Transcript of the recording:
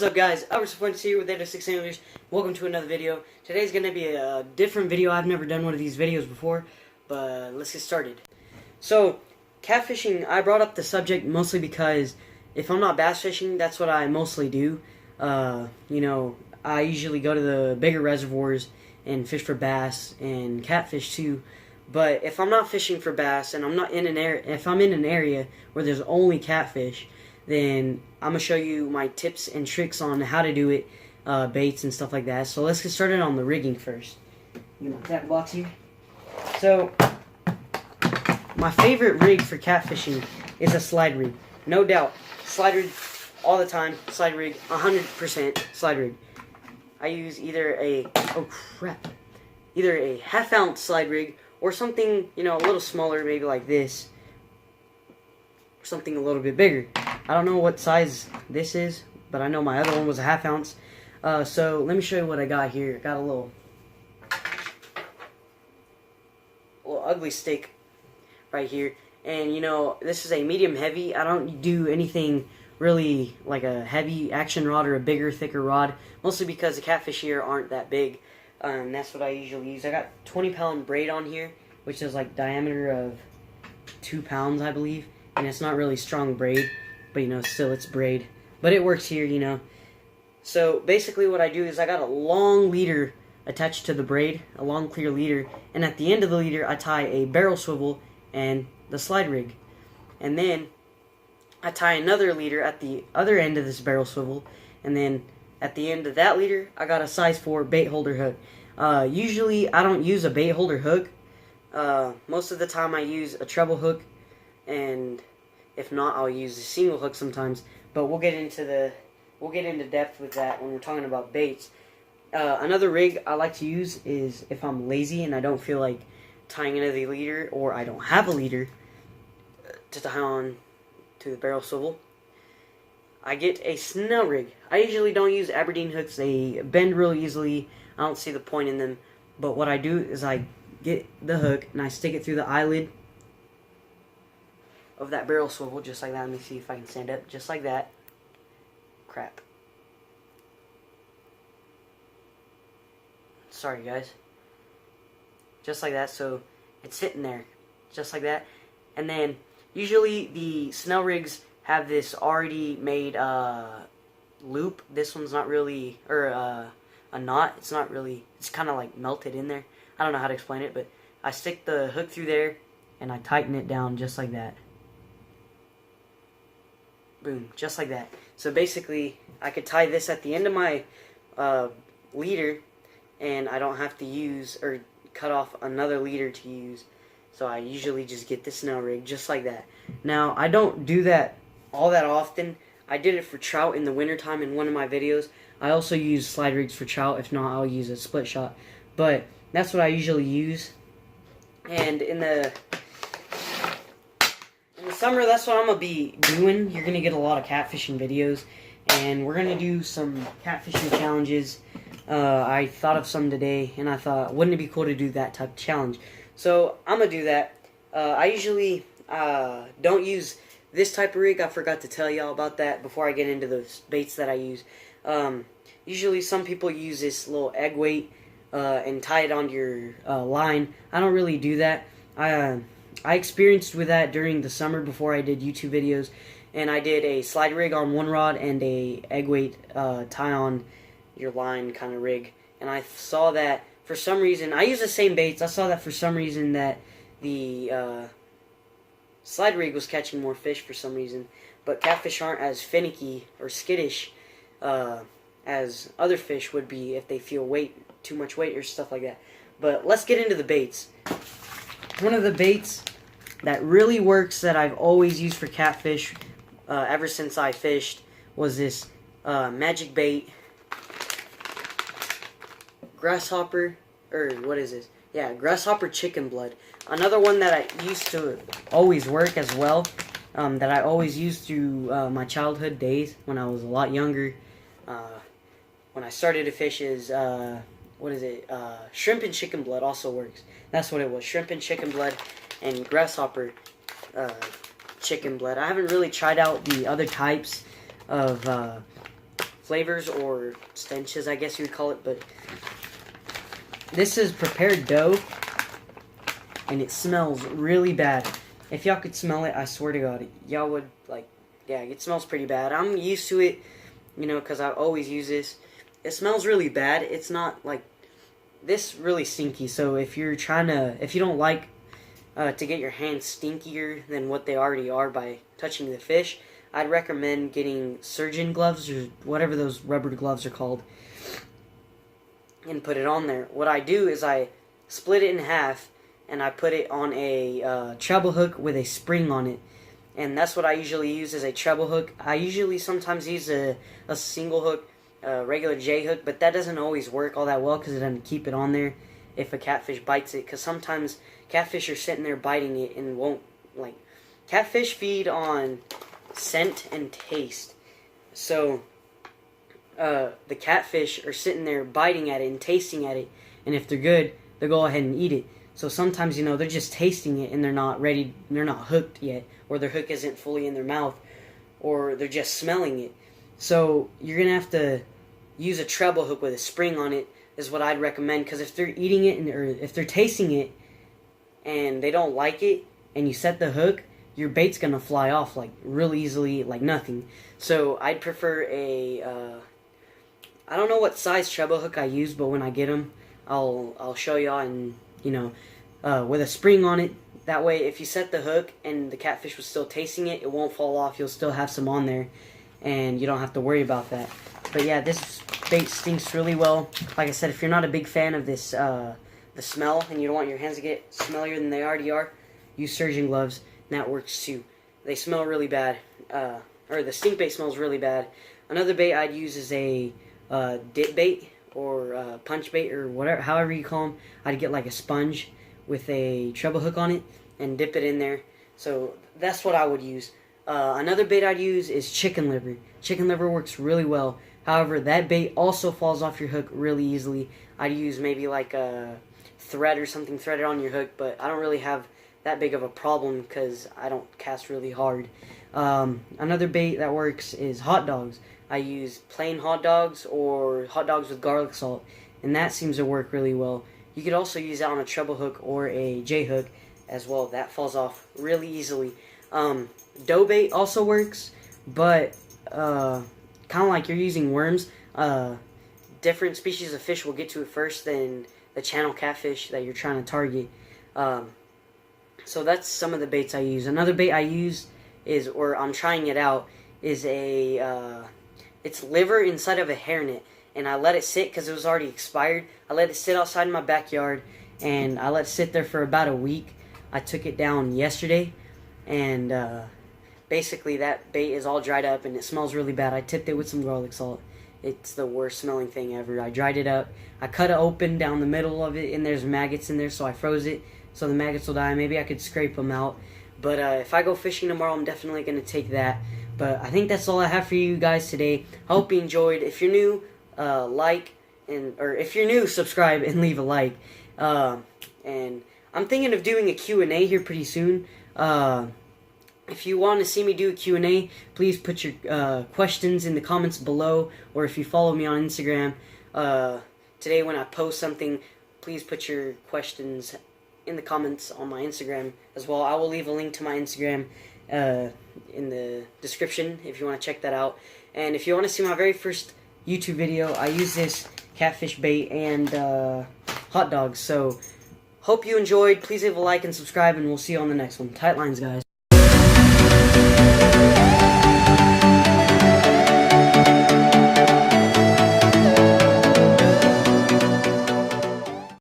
up, guys? Albert here with 806 English. Welcome to another video. Today's going to be a different video. I've never done one of these videos before, but let's get started. So, catfishing, I brought up the subject mostly because if I'm not bass fishing, that's what I mostly do. You know, I usually go to the bigger reservoirs and fish for bass and catfish too. But if I'm not fishing for bass and I'm not in an area, if I'm in an area where there's only catfish, then I'm going to show you my tips and tricks on how to do it, baits and stuff like that. So let's get started on the rigging first. You know, tackle box here. So, my favorite rig for catfishing is a slide rig. No doubt. Slide rig all the time. Slide rig, 100% slide rig. I use either a, either a half-ounce slide rig or something, you know, a little smaller, maybe like this. Or something a little bit bigger. I don't know what size this is, but I know my other one was a half-ounce. So let me show you what I got here. I got a little ugly stick right here. And, you know, this is a medium heavy. I don't do anything really like a heavy action rod or a bigger, thicker rod. Mostly because the catfish here aren't that big. And that's what I usually use. I got 20-pound braid on here, which is like diameter of 2 pounds, I believe. And it's not really strong braid. But, you know, still it's braid. But it works here, you know. So, basically what I do is I got a long leader attached to the braid. A long, clear leader. And at the end of the leader, I tie a barrel swivel and the slide rig. And then, I tie another leader at the other end of this barrel swivel. And then, at the end of that leader, I got a size 4 bait holder hook. Usually, I don't use a bait holder hook. Most of the time, I use a treble hook. And if not, I'll use a single hook sometimes. But we'll get into depth with that when we're talking about baits. Another rig I like to use is if I'm lazy and I don't feel like tying into the leader, or I don't have a leader to tie on to the barrel swivel, I get a snell rig. I usually don't use Aberdeen hooks. They bend real easily. I don't see the point in them. But what I do is I get the hook and I stick it through the eyelid of that barrel swivel, just like that. Let me see if I can stand up, just like that. Crap. Sorry, guys. Just like that, so it's sitting there, just like that. And then, usually the snell rigs have this already made loop. This one's not really, or a knot. It's not really, it's kind of like melted in there. I don't know how to explain it, but I stick the hook through there, and I tighten it down just like that. Boom, just like that. So basically, I could tie this at the end of my leader, and I don't have to use or cut off another leader to use. So I usually just get the snell rig just like that. Now, I don't do that all that often. I did it for trout in the wintertime in one of my videos. I also use slide rigs for trout. If not, I'll use a split shot. But that's what I usually use. And in the summer, that's what I'm going to be doing. You're going to get a lot of catfishing videos. And we're going to do some catfishing challenges. I thought of some today, and I thought, wouldn't it be cool to do that type of challenge? So, I'm going to do that. I usually don't use this type of rig. I forgot to tell y'all about that before I get into the baits that I use. Usually, some people use this little egg weight and tie it onto your line. I don't really do that. I experienced with that during the summer before I did YouTube videos, and I did a slide rig on one rod and a egg weight tie on your line kind of rig, and I saw that for some reason, I use the same baits, I saw that for some reason that the slide rig was catching more fish for some reason, but catfish aren't as finicky or skittish as other fish would be if they feel too much weight or stuff like that. But let's get into the baits. One of the baits that really works that I've always used for catfish ever since I fished was this magic bait grasshopper, or what is this? Yeah, grasshopper chicken blood. Another one that I used to always work as well, that I always used through my childhood days when I was a lot younger. When I started to fish is, shrimp and chicken blood also works. That's what it was, shrimp and chicken blood and grasshopper chicken blood. I haven't really tried out the other types of flavors or stenches, I guess you would call it. But this is prepared dough, and it smells really bad. If y'all could smell it, I swear to God, y'all would, like, yeah, it smells pretty bad. I'm used to it, you know, because I always use this. It smells really bad. It's not, like, this really stinky. So if you're trying to, if you don't like to get your hands stinkier than what they already are by touching the fish, I'd recommend getting surgeon gloves, or whatever those rubber gloves are called, and put it on there. What I do is I split it in half, and I put it on a treble hook with a spring on it. And that's what I usually use, as a treble hook. I usually sometimes use a single hook, a regular J hook, but that doesn't always work all that well because it doesn't keep it on there if a catfish bites it. Because sometimes catfish are sitting there biting it and won't, like, catfish feed on scent and taste. So the catfish are sitting there biting at it and tasting at it, and if they're good, they'll go ahead and eat it. So sometimes, you know, they're just tasting it and they're not ready, they're not hooked yet, or their hook isn't fully in their mouth, or they're just smelling it. So you're going to have to use a treble hook with a spring on it, is what I'd recommend, because if they're eating it, or if they're tasting it and they don't like it, and you set the hook, your bait's going to fly off, like, real easily, like nothing. So I'd prefer I don't know what size treble hook I use, but when I get them, I'll show y'all, and, you know, with a spring on it. That way, if you set the hook and the catfish was still tasting it, it won't fall off. You'll still have some on there, and you don't have to worry about that. But yeah, this bait stinks really well. Like I said, if you're not a big fan of this, the smell, and you don't want your hands to get smellier than they already are, use surgeon gloves, and that works too. They smell really bad, or the stink bait smells really bad. Another bait I'd use is a dip bait, or punch bait, or whatever, however you call them. I'd get like a sponge with a treble hook on it and dip it in there. So that's what I would use. Another bait I'd use is chicken liver. Chicken liver works really well. However, that bait also falls off your hook really easily. I'd use maybe like a thread or something threaded on your hook, but I don't really have that big of a problem because I don't cast really hard. Another bait that works is hot dogs. I use plain hot dogs or hot dogs with garlic salt, and that seems to work really well. You could also use that on a treble hook or a J hook as well. That falls off really easily. Dough bait also works, but kind of like you're using worms. Different species of fish will get to it first than the channel catfish that you're trying to target. So that's some of the baits I use. Another bait I use is, or I'm trying it out, is it's liver inside of a hairnet. And I let it sit because it was already expired. I let it sit outside in my backyard, and I let it sit there for about a week. I took it down yesterday, and basically that bait is all dried up, and it smells really bad. I tipped it with some garlic salt. It's the worst smelling thing ever. I dried it up. I cut it open down the middle of it, and there's maggots in there, so I froze it so the maggots will die. Maybe I could scrape them out. But if I go fishing tomorrow, I'm definitely going to take that. But I think that's all I have for you guys today. I hope you enjoyed. If you're new, like, or if you're new, subscribe and leave a like. And I'm thinking of doing a Q&A here pretty soon. If you want to see me do a Q&A, please put your questions in the comments below, or if you follow me on Instagram, today when I post something, please put your questions in the comments on my Instagram as well. I will leave a link to my Instagram in the description if you want to check that out. And if you want to see my very first YouTube video, I use this catfish bait and hot dogs. So hope you enjoyed. Please leave a like and subscribe, and we'll see you on the next one. Tight lines, guys.